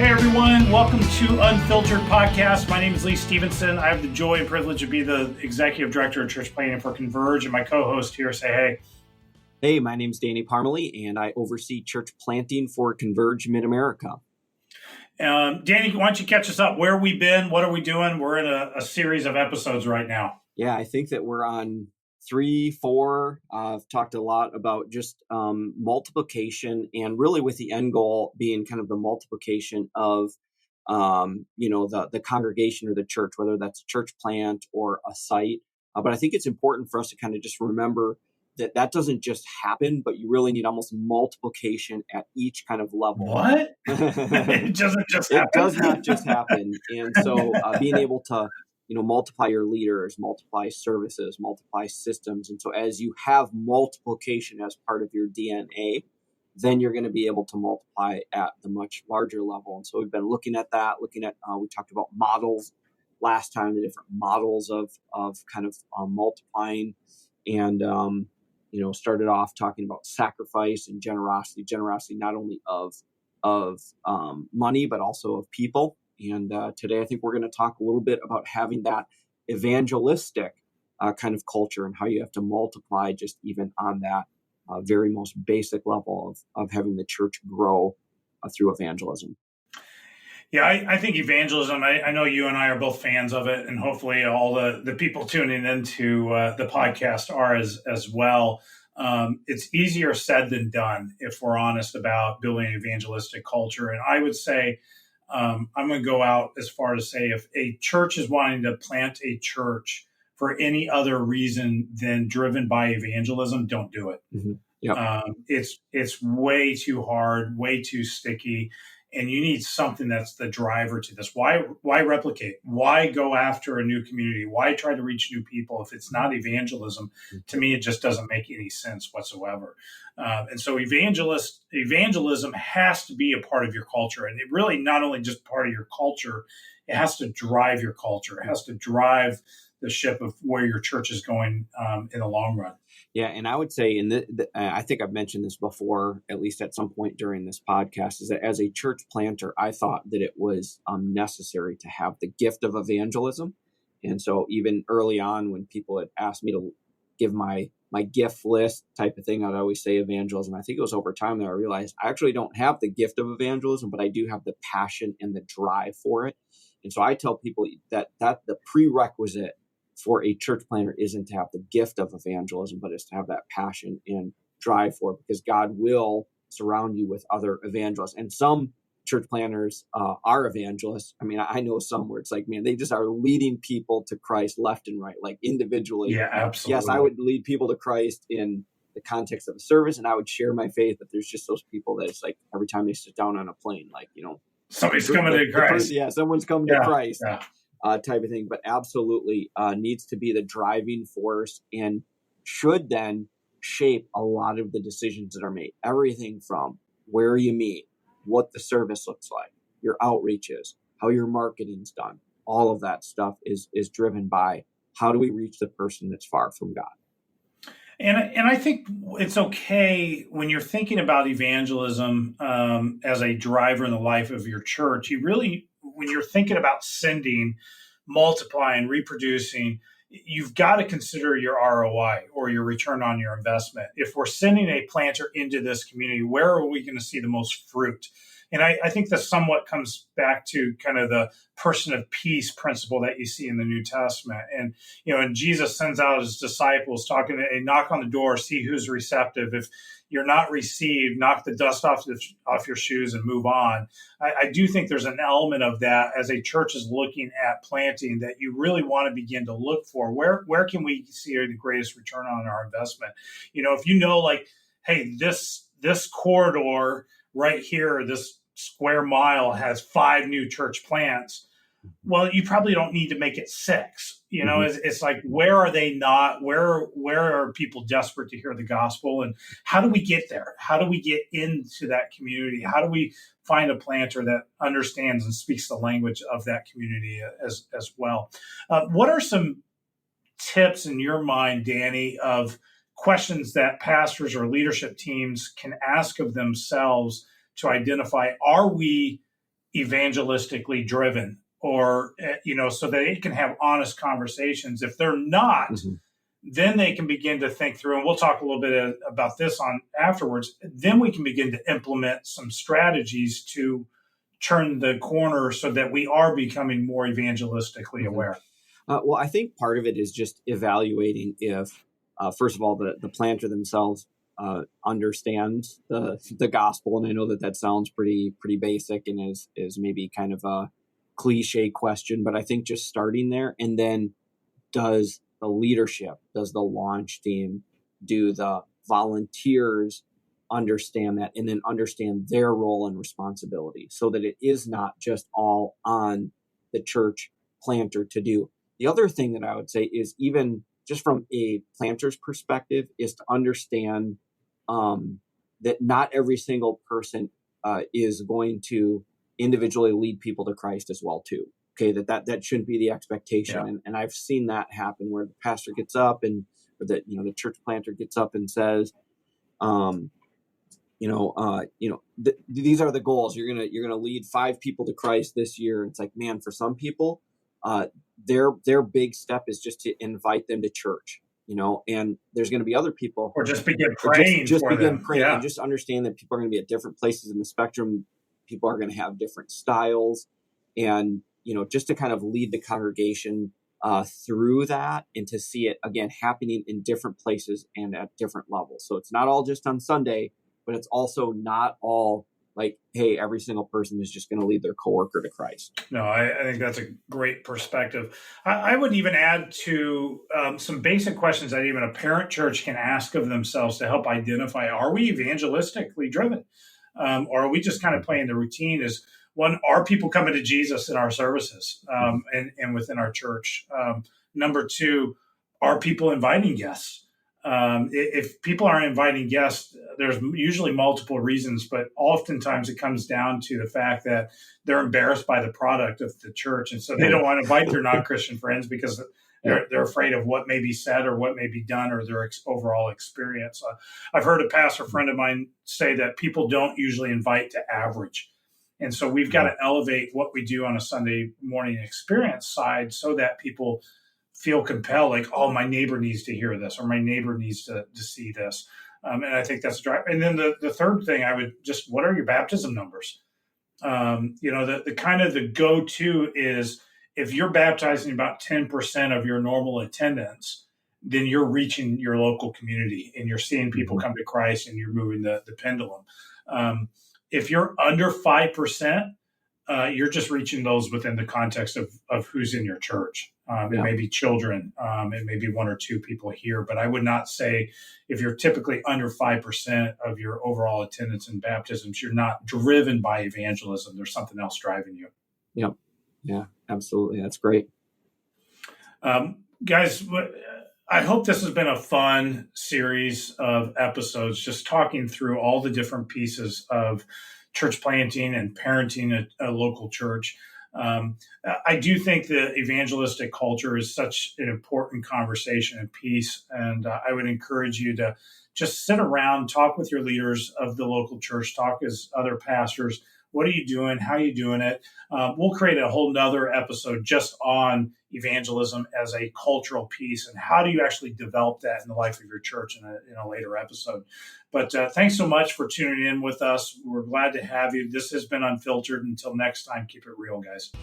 Hey everyone, welcome to Unfiltered Podcast. My name is Stephenson. I have the joy and privilege to be the Executive Director of Church Planting for Converge, and my co-host here say hey. Hey, my name's Parmelee, and I oversee church planting for Converge Mid-America. Danny, why don't you catch us up? Where have we been? What are we doing? We're in a series of episodes right now. Yeah, I think that we're on 3, 4. I've talked a lot about just multiplication, and really with the end goal being kind of the multiplication of, the congregation or the church, whether that's a church plant or a site. But I think it's important for us to kind of just remember that doesn't just happen, but you really need almost multiplication at each kind of level. What? It doesn't just happen? It does not just happen. And so being able to, multiply your leaders, multiply services, multiply systems. And so as you have multiplication as part of your DNA, then you're going to be able to multiply at the much larger level. And so we've been looking at that, we talked about models last time, the different models of kind of multiplying, and, started off talking about sacrifice and generosity not only of money, but also of people. And today, I think we're going to talk a little bit about having that evangelistic kind of culture and how you have to multiply just even on that very most basic level of having the church grow through evangelism. Yeah, I think evangelism, I know you and I are both fans of it, and hopefully all the people tuning into the podcast are as well. It's easier said than done, if we're honest about building an evangelistic culture. And I would say, I'm going to go out as far to say, if a church is wanting to plant a church for any other reason than driven by evangelism, don't do it. Mm-hmm. Yep. It's way too hard, way too sticky. And you need something that's the driver to this. Why replicate? Why go after a new community? Why try to reach new people if it's not evangelism? To me, it just doesn't make any sense whatsoever. And so evangelism has to be a part of your culture. And it really not only just part of your culture, it has to drive your culture. It has to drive the ship of where your church is going in the long run. Yeah, and I would say, I think I've mentioned this before, at least at some point during this podcast, is that as a church planter, I thought that it was necessary to have the gift of evangelism. And so even early on, when people had asked me to give my gift list type of thing, I'd always say evangelism. I think it was over time that I realized I actually don't have the gift of evangelism, but I do have the passion and the drive for it. And so I tell people that the prerequisite for a church planter isn't to have the gift of evangelism, but it's to have that passion and drive for it, because God will surround you with other evangelists. And some church planters are evangelists. I mean, I know some where it's like, man, they just are leading people to Christ left and right, like individually. Yeah, absolutely. Yes, I would lead people to Christ in the context of a service, and I would share my faith, but there's just those people that it's like every time they sit down on a plane, like, somebody's coming to Christ. Someone's coming to Christ. Yeah. Type of thing, but absolutely needs to be the driving force and should then shape a lot of the decisions that are made. Everything from where you meet, what the service looks like, your outreaches, how your marketing's done. All of that stuff is driven by how do we reach the person that's far from God. And I think it's okay when you're thinking about evangelism as a driver in the life of your church. When you're thinking about sending, multiplying, reproducing, you've got to consider your ROI or your return on your investment. If we're sending a planter into this community, where are we going to see the most fruit? And I think that somewhat comes back to kind of the person of peace principle that you see in the New Testament. And, and Jesus sends out his disciples talking, and knock on the door, see who's receptive. If you're not received, knock the dust off your shoes and move on. I do think there's an element of that as a church is looking at planting that you really want to begin to look for. Where can we see the greatest return on our investment? If like, hey, this corridor right here, this square mile has 5 new church plants. Well, you probably don't need to make it 6. It's like, where are they not? Where are people desperate to hear the gospel? And how do we get there? How do we get into that community? How do we find a planter that understands and speaks the language of that community as well? What are some tips in your mind, Danny, of questions that pastors or leadership teams can ask of themselves to identify, are we evangelistically driven, or so that it can have honest conversations. If they're not, then they can begin to think through, and we'll talk a little bit about this on afterwards. Then we can begin to implement some strategies to turn the corner so that we are becoming more evangelistically aware. Well, I think part of it is just evaluating if, first of all, the planter themselves understands the gospel. And I know that sounds pretty basic and is maybe kind of a cliche question, but I think just starting there, and then does the leadership, does the launch team, do the volunteers understand that, and then understand their role and responsibility, so that it is not just all on the church planter to do. The other thing that I would say is, even just from a planter's perspective, is to understand that not every single person is going to individually lead people to Christ as well too. Okay, that shouldn't be the expectation. Yeah. And I've seen that happen where the pastor gets up and the church planter gets up and says, these are the goals. You're gonna lead 5 people to Christ this year. It's like, man, for some people, their big step is just to invite them to church. And there's going to be other people, or just begin praying, just for begin them. praying, Yeah. and just understand that people are going to be at different places in the spectrum. People are going to have different styles, and just to kind of lead the congregation through that, and to see it again happening in different places and at different levels. So it's not all just on Sunday, but it's also not all like, hey, every single person is just going to lead their coworker to Christ. No, I think that's a great perspective. I would even add to some basic questions that even a parent church can ask of themselves to help identify: are we evangelistically driven, or are we just kind of playing the routine? Is one, are people coming to Jesus in our services and within our church? Number 2, are people inviting guests? If people aren't inviting guests, there's usually multiple reasons, but oftentimes it comes down to the fact that they're embarrassed by the product of the church. And so they don't want to invite their non-Christian friends because they're afraid of what may be said or what may be done, or their overall experience. I've heard a pastor friend of mine say that people don't usually invite to average. And so we've got to elevate what we do on a Sunday morning experience side so that people feel compelled, like, oh, my neighbor needs to hear this, or my neighbor needs to see this. And I think that's right. And then the third thing, I would just, what are your baptism numbers? The kind of the go-to is, if you're baptizing about 10% of your normal attendance, then you're reaching your local community and you're seeing people come to Christ, and you're moving the pendulum. If you're under 5%, you're just reaching those within the context of who's in your church. It may be children, it may be 1 or 2 people here, but I would not say, if you're typically under 5% of your overall attendance in baptisms, you're not driven by evangelism. There's something else driving you. Yep. Yeah, absolutely. That's great. Guys, I hope this has been a fun series of episodes, just talking through all the different pieces of church planting and parenting a local church. I do think the evangelistic culture is such an important conversation and piece, and I would encourage you to just sit around, talk with your leaders of the local church, talk as other pastors. What are you doing? How are you doing it? We'll create a whole nother episode just on evangelism as a cultural piece, and how do you actually develop that in the life of your church in a later episode. But thanks so much for tuning in with us. We're glad to have you. This has been Unfiltered. Until next time, keep it real, guys.